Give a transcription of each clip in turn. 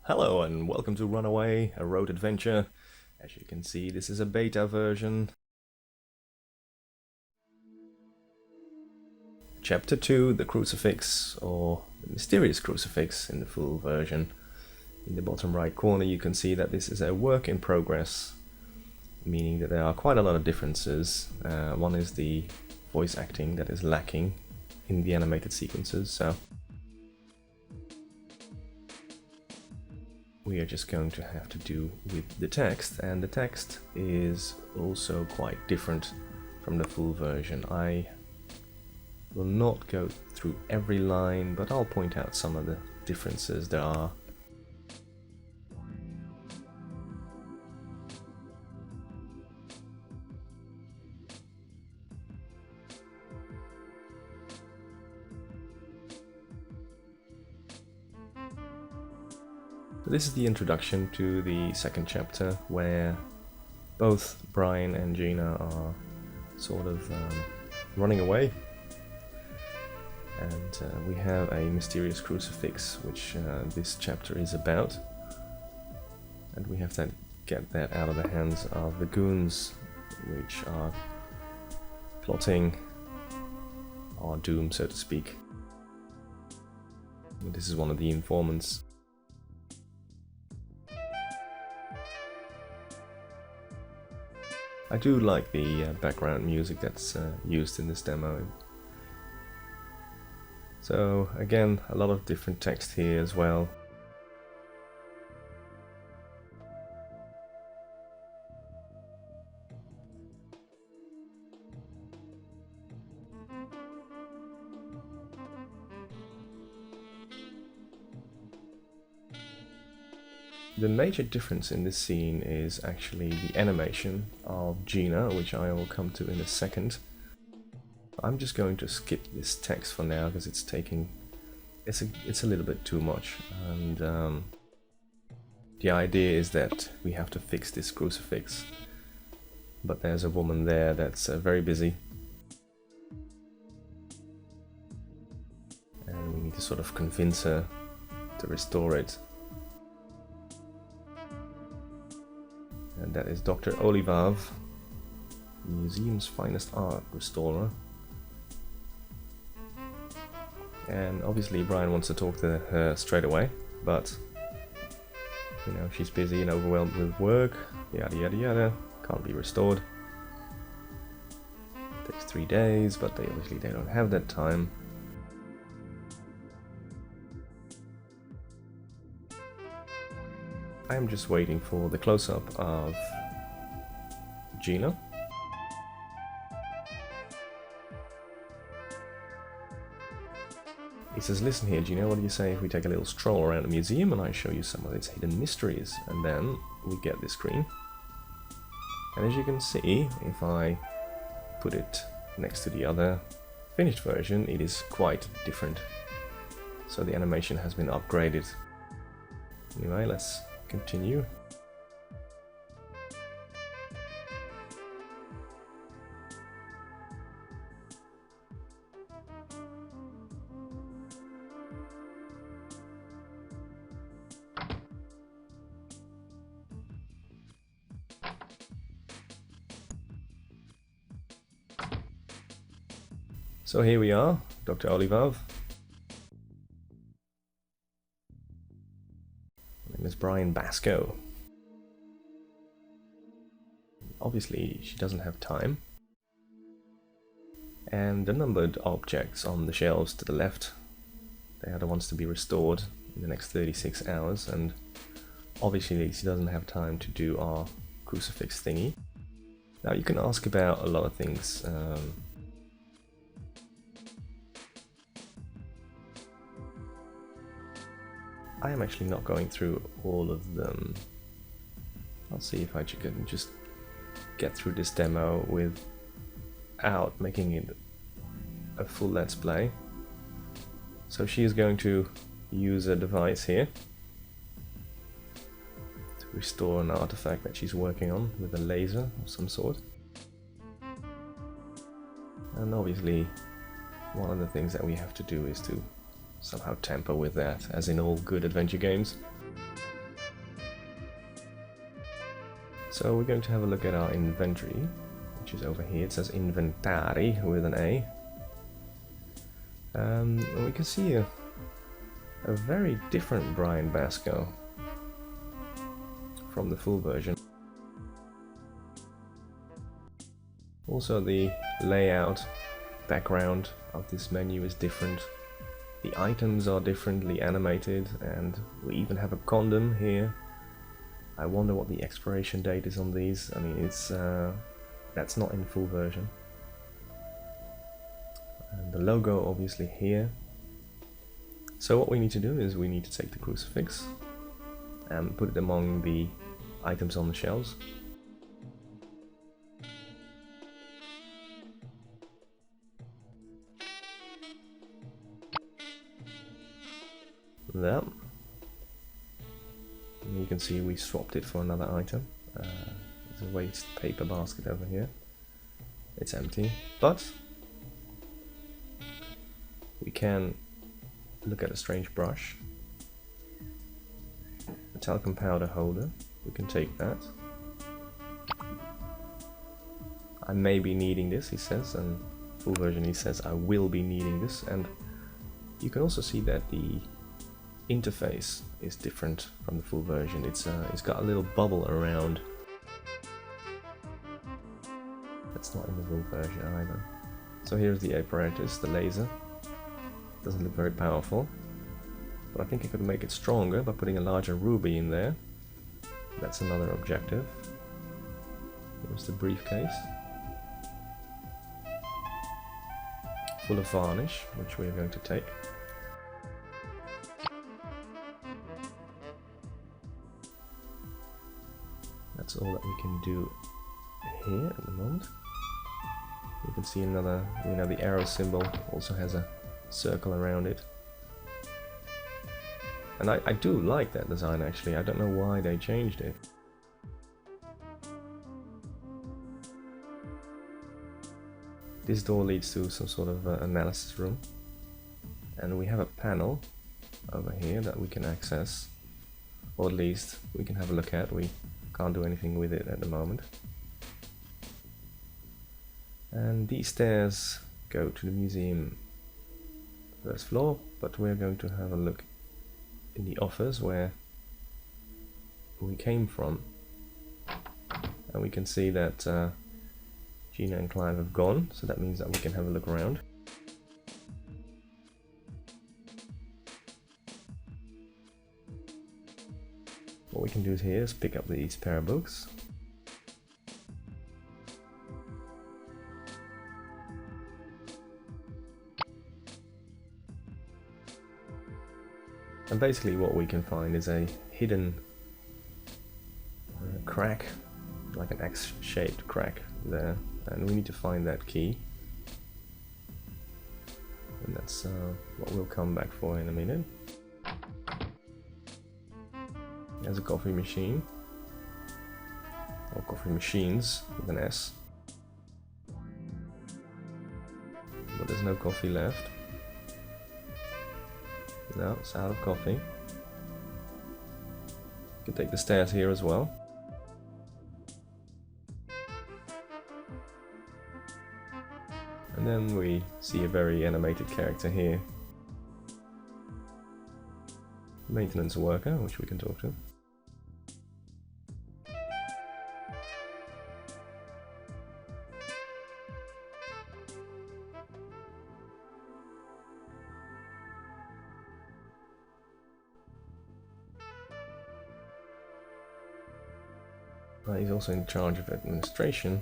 Hello and welcome to Runaway, a road adventure. As you can see, this is a beta version. Chapter 2, the crucifix, or the mysterious crucifix in the full version. In the bottom right corner you can see that this is a work in progress, meaning that there are quite a lot of differences. One is the voice acting that is lacking in the animated sequences, so we are just going to have to do with the text, and the text is also quite different from the full version. I will not go through every line, but I'll point out some of the differences there are. This is the introduction to the second chapter, where both Brian and Gina are sort of running away. And we have a mysterious crucifix, which this chapter is about. And we have to get that out of the hands of the goons, which are plotting our doom, so to speak. This is one of the informants. I do like the background music that's used in this demo. So again, a lot of different text here as well. The major difference in this scene is actually the animation of Gina, which I will come to in a second. I'm just going to skip this text for now because it's a little bit too much, and the idea is that we have to fix this crucifix, but there's a woman there that's very busy, and we need to sort of convince her to restore it. And that is Dr. Olivav, the museum's finest art restorer. And obviously Brian wants to talk to her straight away, but you know, she's busy and overwhelmed with work, yada yada yada, can't be restored. Takes 3 days, but they don't have that time. I am just waiting for the close-up of Gina. He says, "Listen here, Gina, what do you say if we take a little stroll around the museum and I show you some of its hidden mysteries?" And then we get this screen. And as you can see, if I put it next to the other finished version, it is quite different. So the animation has been upgraded. Anyway, let's continue. So here we are, Dr. Olivav. My name is Brian Basco. Obviously, she doesn't have time. And the numbered objects on the shelves to the left, they are the ones to be restored in the next 36 hours, and obviously she doesn't have time to do our crucifix thingy. Now you can ask about a lot of things. I am actually not going through all of them. I'll see if I can just get through this demo without making it a full let's play. So she is going to use a device here to restore an artifact that she's working on with a laser of some sort. And obviously one of the things that we have to do is to somehow tamper with that, as in all good adventure games. So we're going to have a look at our inventory, which is over here. It says inventory with an A. And we can see a very different Brian Basco from the full version. Also the layout, background of this menu is different. The items are differently animated, and we even have a condom here. I wonder what the expiration date is on these. I mean, it's that's not in the full version. And the logo obviously here. So what we need to do is we need to take the crucifix and put it among the items on the shelves. There. And you can see we swapped it for another item. There's a waste paper basket over here. It's empty, but we can look at a strange brush. A talcum powder holder. We can take that. I may be needing this, he says, and full version he says I will be needing this. And you can also see that the interface is different from the full version. It's got a little bubble around. That's not in the full version either. So here's the apparatus, the laser. Doesn't look very powerful, but I think I could make it stronger by putting a larger ruby in there. That's another objective. Here's the briefcase, full of varnish, which we are going to take. That's all that we can do here at the moment. You can see another, the arrow symbol also has a circle around it. And I do like that design actually. I don't know why they changed it. This door leads to some sort of analysis room. And we have a panel over here that we can access. Or at least we can have a look at. We can't do anything with it at the moment. And these stairs go to the museum first floor, but we're going to have a look in the office where we came from. And we can see that Gina and Clive have gone, so that means that we can have a look around. What we can do here is pick up these pair of books. And basically what we can find is a hidden crack, like an X-shaped crack there, and we need to find that key. And that's what we'll come back for in a minute. There's a coffee machine, or coffee machines with an S, but there's no coffee left. No, it's out of coffee. You can take the stairs here as well. And then we see a very animated character here. Maintenance worker, which we can talk to. He's also in charge of administration,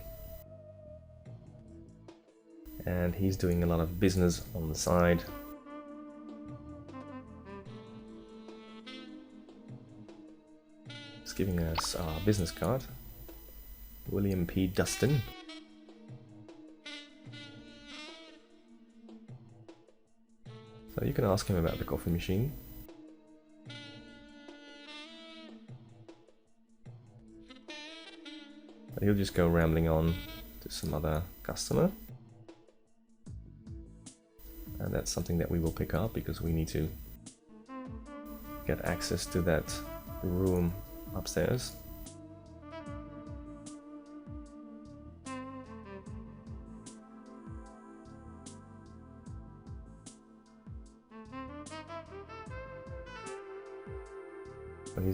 and he's doing a lot of business on the side. He's giving us our business card. William P. Dustin. So you can ask him about the coffee machine. He'll just go rambling on to some other customer. And that's something that we will pick up because we need to get access to that room upstairs.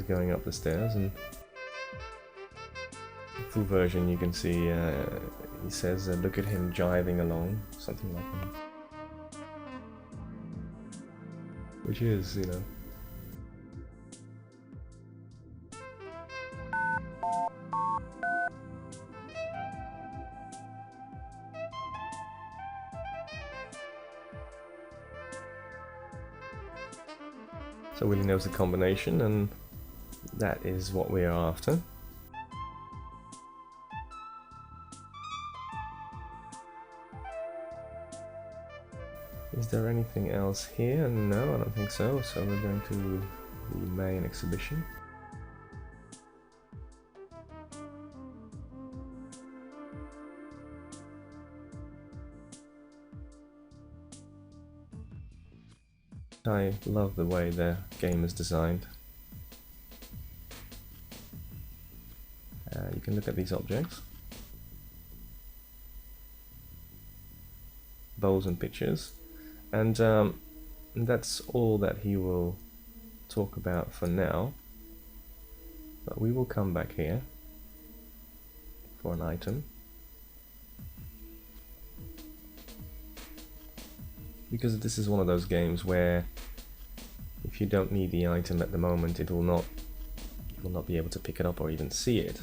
going up the stairs, and the full version you can see he says, look at him jiving along, something like that. Which is, you know. So Willie knows the combination, and that is what we are after. Is there anything else here? No, I don't think so. So we're going to the main exhibition. I love the way the game is designed. You can look at these objects. Bowls and pitchers. And that's all that he will talk about for now. But we will come back here for an item. Because this is one of those games where if you don't need the item at the moment, you will not be able to pick it up or even see it.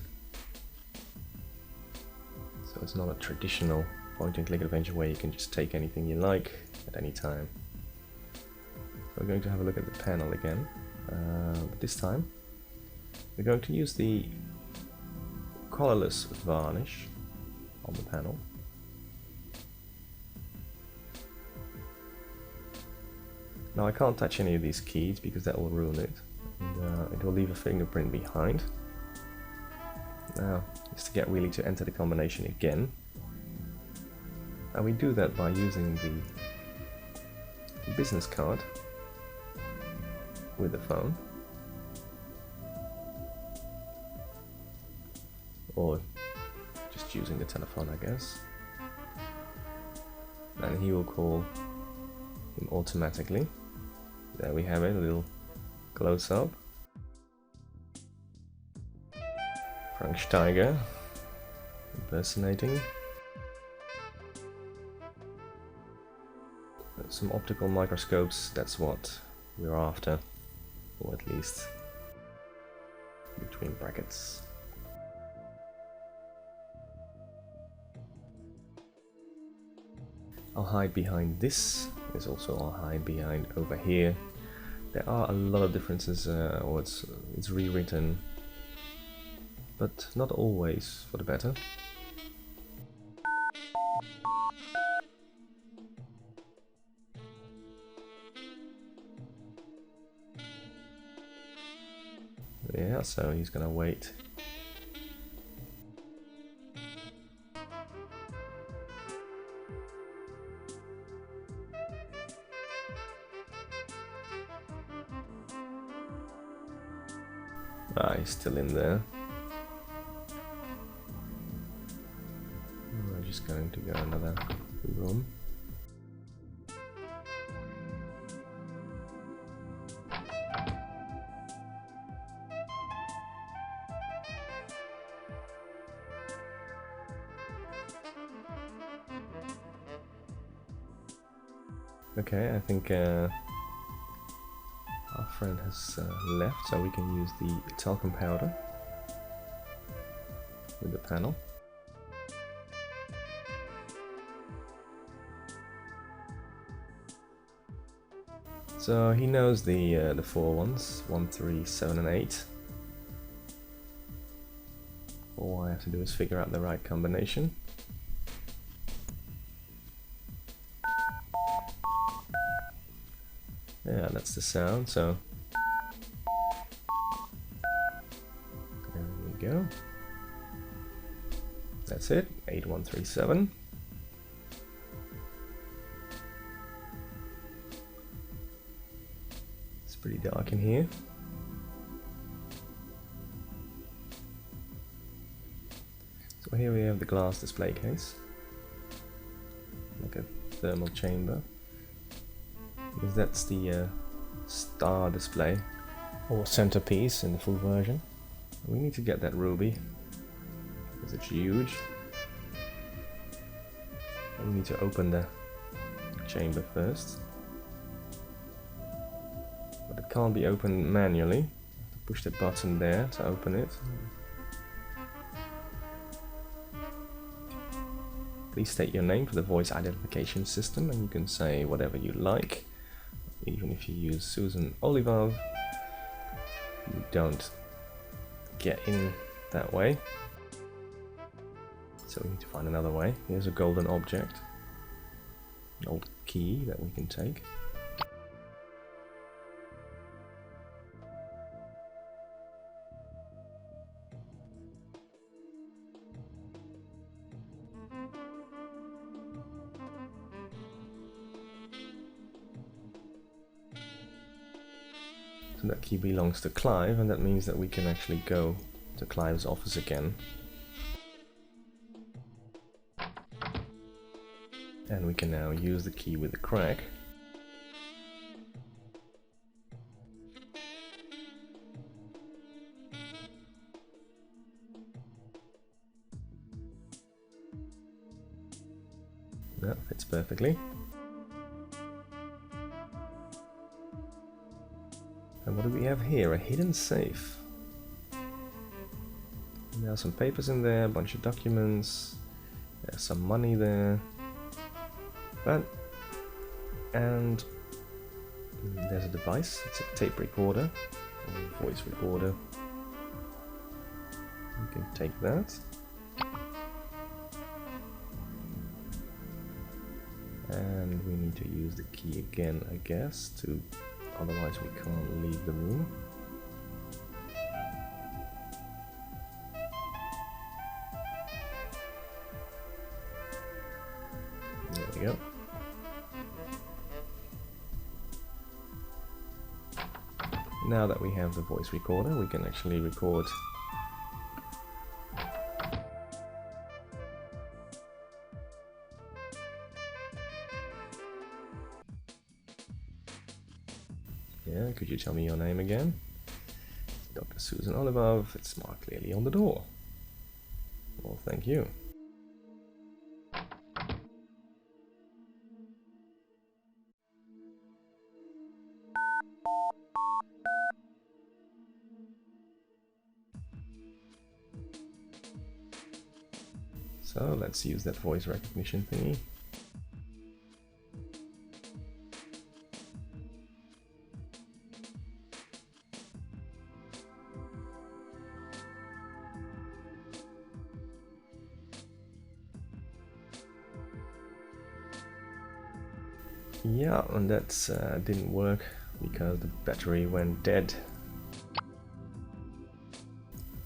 So it's not a traditional point and click adventure where you can just take anything you like at any time. We're going to have a look at the panel again, but this time we're going to use the colorless varnish on the panel. Now I can't touch any of these keys because that will ruin it, and it will leave a fingerprint behind. Now, just to get Wheelie to enter the combination again. And we do that by using the business card with the phone. Or just using the telephone, I guess. And he will call him automatically. There we have it, a little close-up. Frank Steiger impersonating. Some optical microscopes, that's what we're after, or at least between brackets. I'll hide behind this. There's also I'll hide behind over here. There are a lot of differences, or it's rewritten, but not always for the better. Yeah, so he's gonna wait. Ah, he's still in there. We're just going to go another room. Okay, I think our friend has left, so we can use the talcum powder with the panel. So he knows the four ones, 1, 3, 7 and 8. All I have to do is figure out the right combination. Yeah, that's the sound, so there we go. That's it, 8137. It's pretty dark in here. So here we have the glass display case, like a thermal chamber. Because that's the star display or centerpiece in the full version. We need to get that ruby because it's huge. We need to open the chamber first, but it can't be opened manually. You have to push the button there to open it. Please state your name for the voice identification system, and you can say whatever you like. Even if you use Susan Oliver, you don't get in that way. So we need to find another way. Here's a golden object, an old key that we can take. So that key belongs to Clive, and that means that we can actually go to Clive's office again. And we can now use the key with the crack. That fits perfectly. And what do we have here? A hidden safe. And there are some papers in there, a bunch of documents, there's some money there. And there's a device, it's a tape recorder, or voice recorder. We can take that. And we need to use the key again, I guess, otherwise we can't leave the room. There we go. Now that we have the voice recorder, we can actually record Yeah, could you tell me your name again? Dr. Susan Oliver, it's marked clearly on the door. Well, thank you. So let's use that voice recognition thingy. Yeah, and that didn't work because the battery went dead.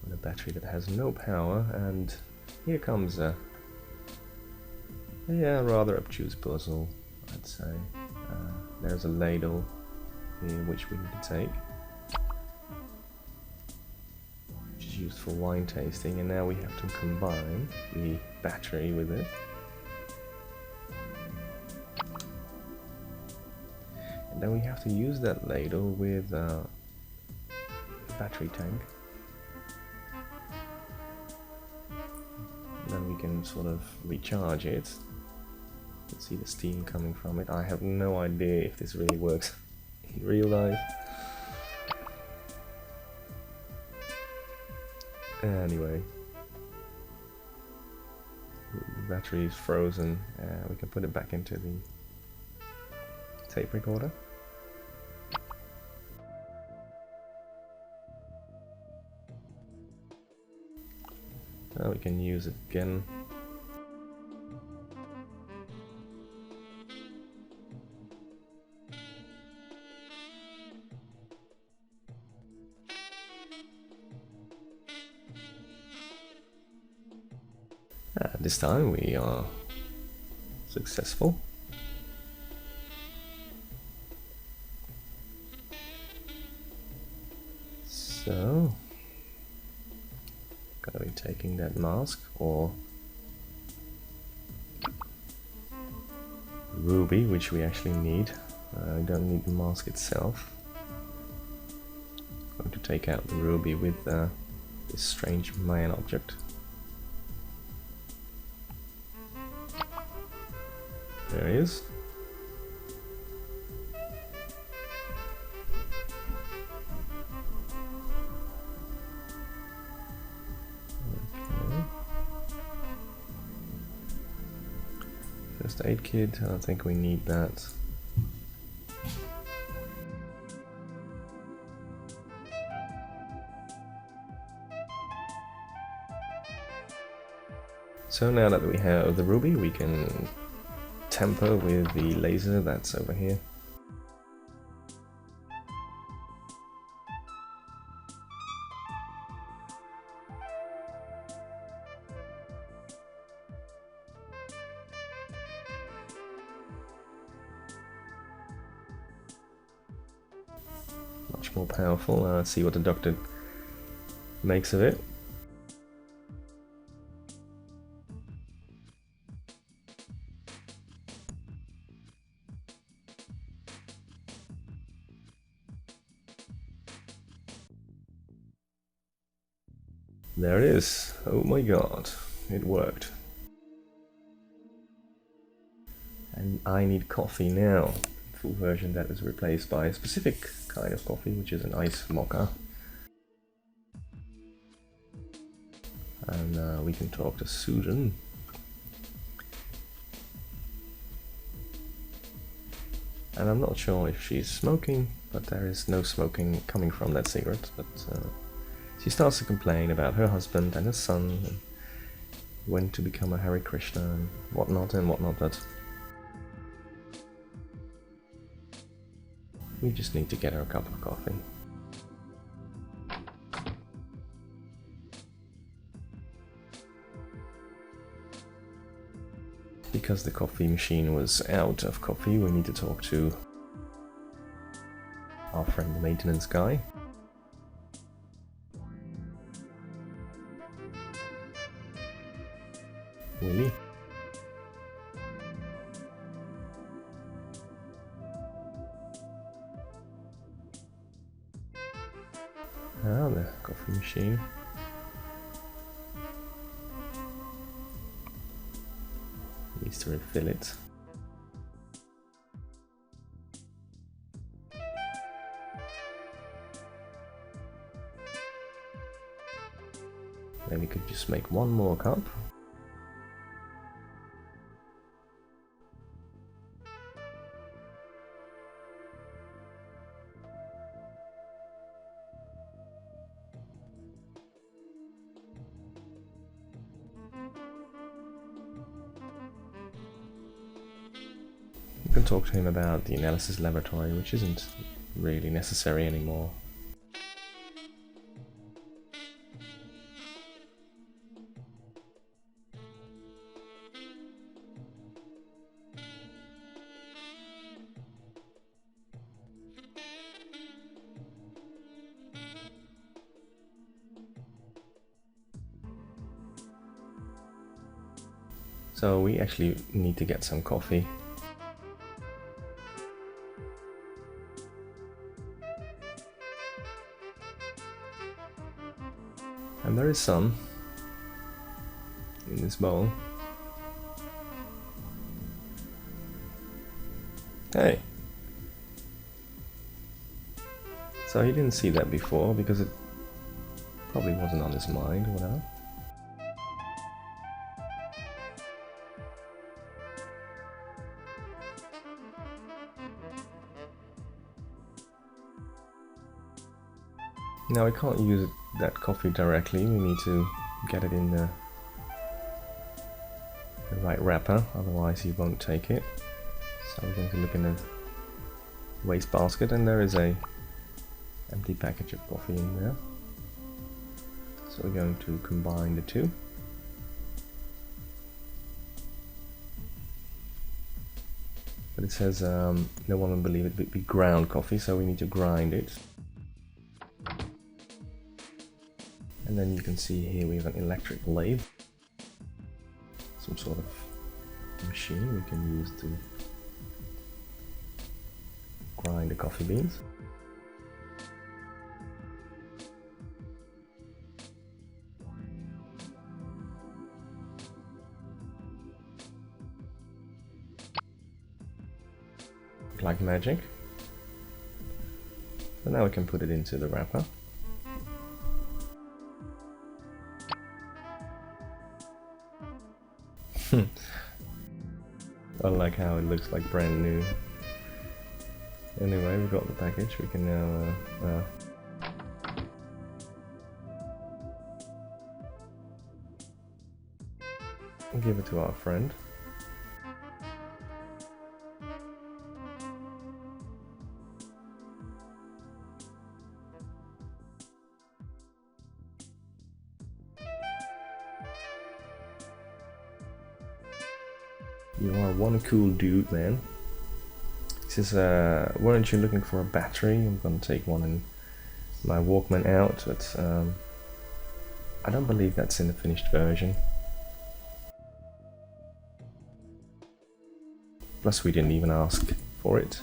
And a battery that has no power, and here comes a rather obtuse puzzle, I'd say. There's a ladle here which we need to take, which is used for wine tasting, and now we have to combine the battery with it. And then we have to use that ladle with a battery tank. And then we can sort of recharge it. You can see the steam coming from it. I have no idea if this really works in real life. Anyway, the battery is frozen. We can put it back into the tape recorder. Now we can use it again. This time we are successful. So, gotta be taking that mask or ruby, which we actually need. We don't need the mask itself. take out the ruby with this strange Mayan object. There he is. Okay. First aid kit, I don't think we need that. So now that we have the ruby, we can tamper with the laser that's over here. Much more powerful. Let's see what the doctor makes of it. There it is. Oh my god, it worked. And I need coffee now. Full version that is replaced by a specific kind of coffee, which is an ice mocha. And we can talk to Susan. And I'm not sure if she's smoking, but there is no smoking coming from that cigarette. But she starts to complain about her husband and his son, and when to become a Hare Krishna and whatnot, but we just need to get her a cup of coffee. Because the coffee machine was out of coffee, we need to talk to our friend the maintenance guy. Willie. Ah, the coffee machine. Needs to refill it. Then we could just make one more cup. You can talk to him about the analysis laboratory, which isn't really necessary anymore. So we actually need to get some coffee. And there is some in this bowl. Hey! So he didn't see that before because it probably wasn't on his mind or whatever. Now I can't use that coffee directly, we need to get it in the right wrapper, otherwise he won't take it. So we're going to look in the waste basket and there is a empty package of coffee in there. So we're going to combine the two. But it says no one will believe it would be ground coffee, so we need to grind it. And then you can see here we have an electric lathe, some sort of machine we can use to grind the coffee beans. like magic. So now we can put it into the wrapper. I like how it looks like brand new. Anyway, we've got the package. We can now give it to our friend. You are one cool dude, man. He says, weren't you looking for a battery? I'm gonna take one in my Walkman out, but I don't believe that's in the finished version. Plus we didn't even ask for it.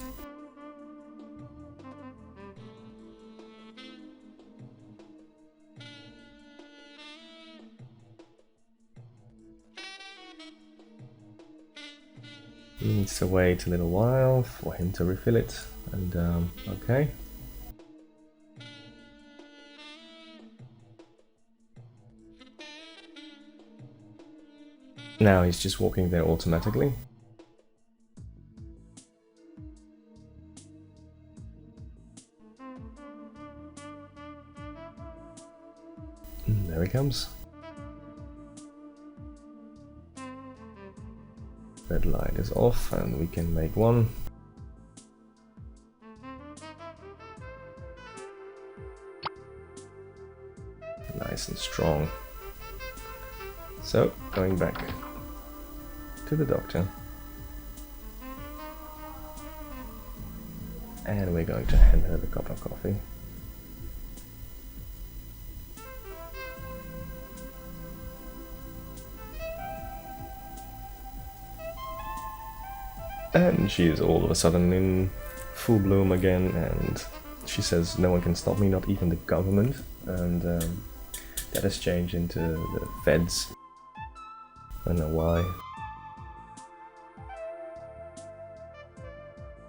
He needs to wait a little while for him to refill it, and okay. Now he's just walking there automatically. There he comes. Red light is off and we can make one. Nice and strong. So, going back to the doctor. And we're going to hand her the cup of coffee. And she is all of a sudden in full bloom again, and she says no one can stop me, not even the government, and that has changed into the feds. I don't know why.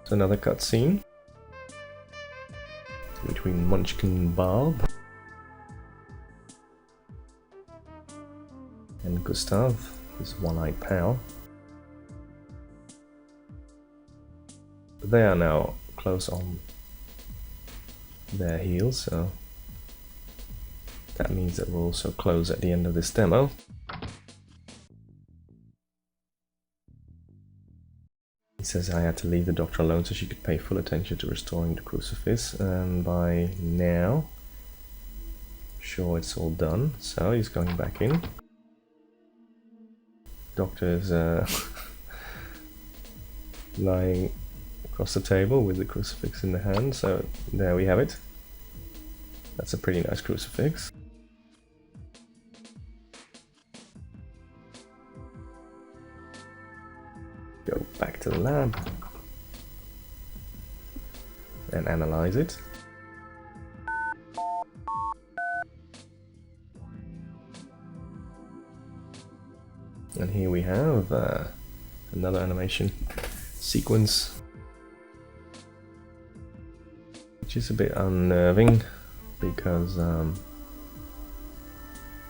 It's another cutscene between Munchkin and Barb and Gustav, his one-eyed pal. They are now close on their heels, so that means that we're also close at the end of this demo. He says I had to leave the doctor alone so she could pay full attention to restoring the crucifix, and by now, sure, it's all done, so he's going back in. Doctor's lying across the table with the crucifix in the hand, so there we have it. That's a pretty nice crucifix. Go back to the lab and analyze it. And here we have another animation sequence, which is a bit unnerving because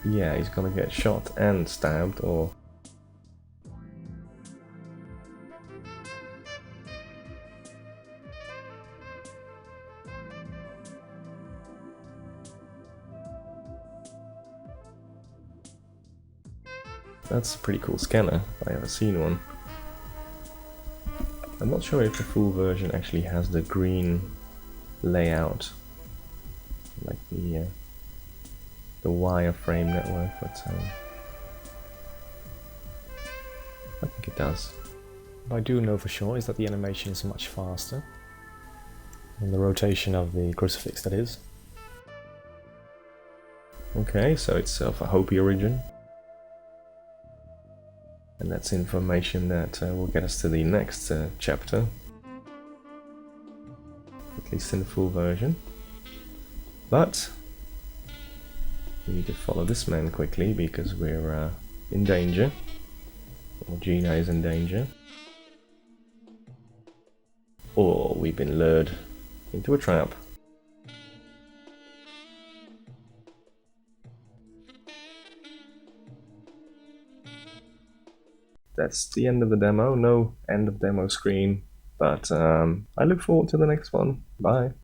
yeah, he's gonna get shot and stabbed, or that's a pretty cool scanner, if I ever seen one. I'm not sure if the full version actually has the green layout, like the wireframe network, but I think it does. What I do know for sure is that the animation is much faster, and the rotation of the crucifix, that is. Okay, so it's of a Hopi origin. And that's information that will get us to the next chapter, at least in the full version. But we need to follow this man quickly because we're in danger, or Gina is in danger. or we've been lured into a trap. That's the end of the demo. No end of demo screen, but I look forward to the next one. Bye.